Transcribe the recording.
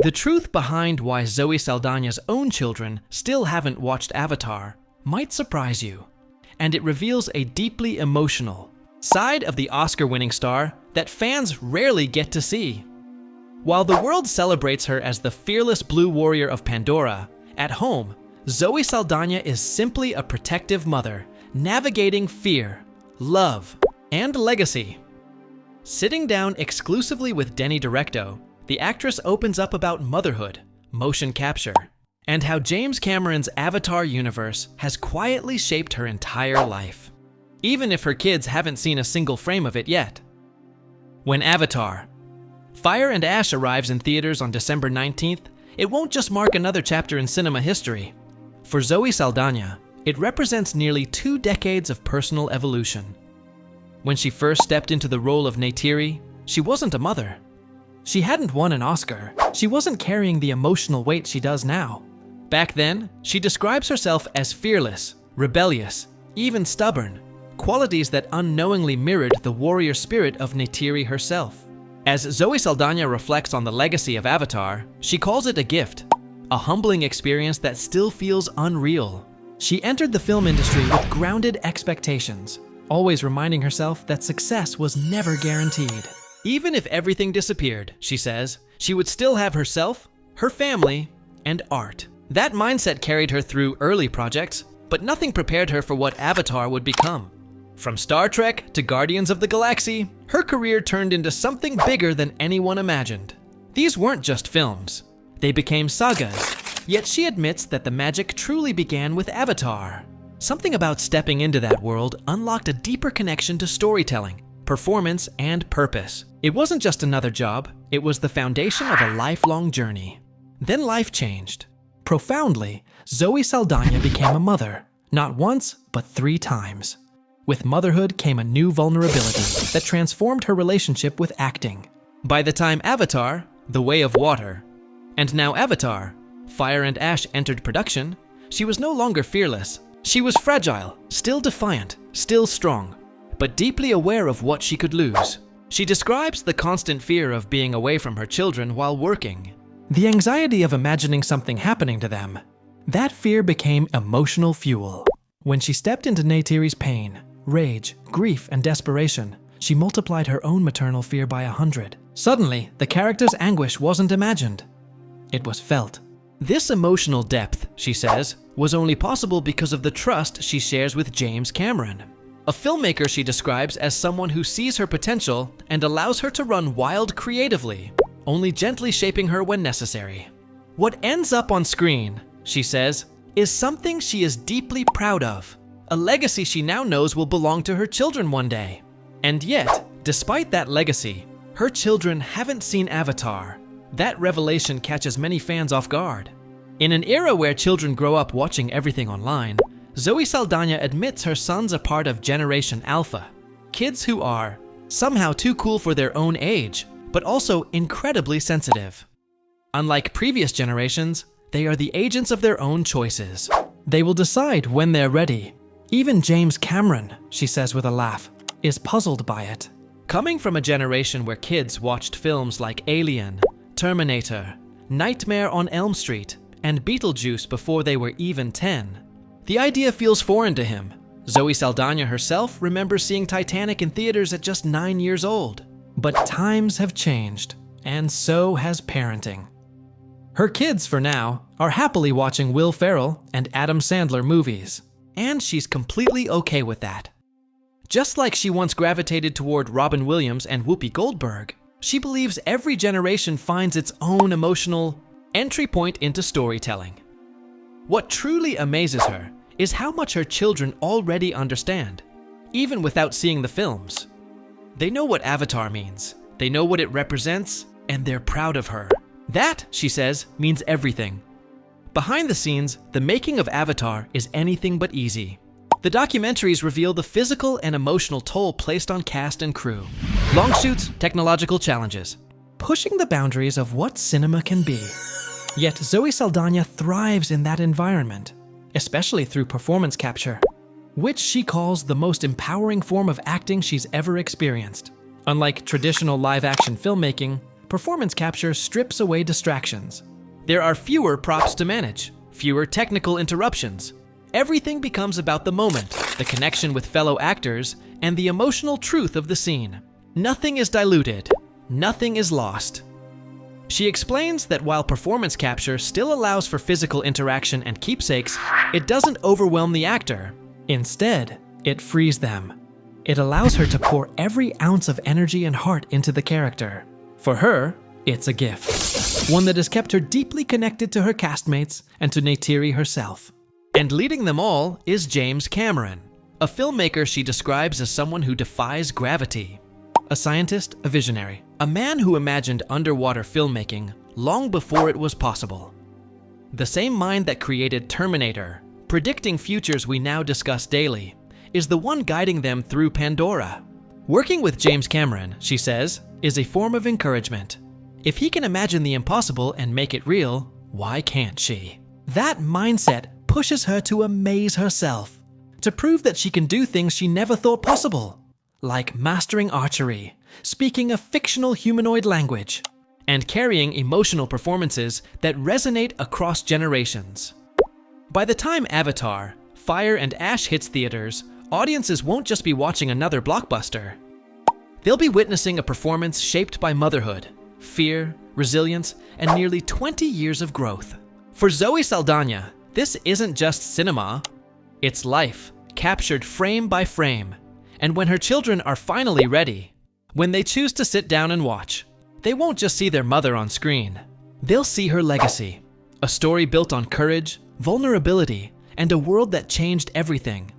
The truth behind why Zoe Saldaña's own children still haven't watched Avatar might surprise you, and it reveals a deeply emotional side of the Oscar-winning star that fans rarely get to see. While the world celebrates her as the fearless blue warrior of Pandora, at home, Zoe Saldaña is simply a protective mother, navigating fear, love, and legacy. Sitting down exclusively with Denny Directo, the actress opens up about motherhood, motion capture, and how James Cameron's Avatar universe has quietly shaped her entire life, even if her kids haven't seen a single frame of it yet. When Avatar: Fire and Ash arrives in theaters on December 19th, it won't just mark another chapter in cinema history. For Zoe Saldaña, it represents nearly 2 decades of personal evolution. When she first stepped into the role of Neytiri, she wasn't a mother. She hadn't won an Oscar. She wasn't carrying the emotional weight she does now. Back then, she describes herself as fearless, rebellious, even stubborn, qualities that unknowingly mirrored the warrior spirit of Neytiri herself. As Zoe Saldaña reflects on the legacy of Avatar, she calls it a gift, a humbling experience that still feels unreal. She entered the film industry with grounded expectations, always reminding herself that success was never guaranteed. Even if everything disappeared, she says, she would still have herself, her family, and art. That mindset carried her through early projects, but nothing prepared her for what Avatar would become. From Star Trek to Guardians of the Galaxy, her career turned into something bigger than anyone imagined. These weren't just films. They became sagas, yet she admits that the magic truly began with Avatar. Something about stepping into that world unlocked a deeper connection to storytelling, performance, and purpose. It wasn't just another job, it was the foundation of a lifelong journey. Then life changed. Profoundly, Zoe Saldaña became a mother, not once, but 3 times. With motherhood came a new vulnerability that transformed her relationship with acting. By the time Avatar: The Way of Water, and now Avatar: Fire and Ash entered production, she was no longer fearless. She was fragile, still defiant, still strong, but deeply aware of what she could lose. She describes the constant fear of being away from her children while working, the anxiety of imagining something happening to them. That fear became emotional fuel. When she stepped into Neytiri's pain, rage, grief, and desperation, she multiplied her own maternal fear by 100. Suddenly, the character's anguish wasn't imagined. It was felt. This emotional depth, she says, was only possible because of the trust she shares with James Cameron, a filmmaker she describes as someone who sees her potential and allows her to run wild creatively, only gently shaping her when necessary. What ends up on screen, she says, is something she is deeply proud of, a legacy she now knows will belong to her children one day. And yet, despite that legacy, her children haven't seen Avatar. That revelation catches many fans off guard. In an era where children grow up watching everything online, Zoe Saldaña admits her sons are part of Generation Alpha, kids who are somehow too cool for their own age, but also incredibly sensitive. Unlike previous generations, they are the agents of their own choices. They will decide when they're ready. Even James Cameron, she says with a laugh, is puzzled by it. Coming from a generation where kids watched films like Alien, Terminator, Nightmare on Elm Street, and Beetlejuice before they were even 10, the idea feels foreign to him. Zoe Saldaña herself remembers seeing Titanic in theaters at just 9 years old. But times have changed, and so has parenting. Her kids, for now, are happily watching Will Ferrell and Adam Sandler movies, and she's completely okay with that. Just like she once gravitated toward Robin Williams and Whoopi Goldberg, she believes every generation finds its own emotional entry point into storytelling. What truly amazes her is how much her children already understand, even without seeing the films. They know what Avatar means, they know what it represents, and they're proud of her. That, she says, means everything. Behind the scenes, the making of Avatar is anything but easy. The documentaries reveal the physical and emotional toll placed on cast and crew. Long shoots, technological challenges, pushing the boundaries of what cinema can be. Yet Zoe Saldaña thrives in that environment, especially through performance capture, which she calls the most empowering form of acting she's ever experienced. Unlike traditional live-action filmmaking, performance capture strips away distractions. There are fewer props to manage, fewer technical interruptions. Everything becomes about the moment, the connection with fellow actors, and the emotional truth of the scene. Nothing is diluted. Nothing is lost. She explains that while performance capture still allows for physical interaction and keepsakes, it doesn't overwhelm the actor. Instead, it frees them. It allows her to pour every ounce of energy and heart into the character. For her, it's a gift. One that has kept her deeply connected to her castmates and to Neytiri herself. And leading them all is James Cameron, a filmmaker she describes as someone who defies gravity. A scientist, a visionary, a man who imagined underwater filmmaking long before it was possible. The same mind that created Terminator, predicting futures we now discuss daily, is the one guiding them through Pandora. Working with James Cameron, she says, is a form of encouragement. If he can imagine the impossible and make it real, why can't she? That mindset pushes her to amaze herself, to prove that she can do things she never thought possible, like mastering archery, speaking a fictional humanoid language, and carrying emotional performances that resonate across generations. By the time Avatar, Fire and Ash hits theaters, audiences won't just be watching another blockbuster. They'll be witnessing a performance shaped by motherhood, fear, resilience, and nearly 20 years of growth. For Zoe Saldaña, this isn't just cinema, it's life, captured frame by frame. And when her children are finally ready, when they choose to sit down and watch, they won't just see their mother on screen. They'll see her legacy, a story built on courage, vulnerability, and a world that changed everything.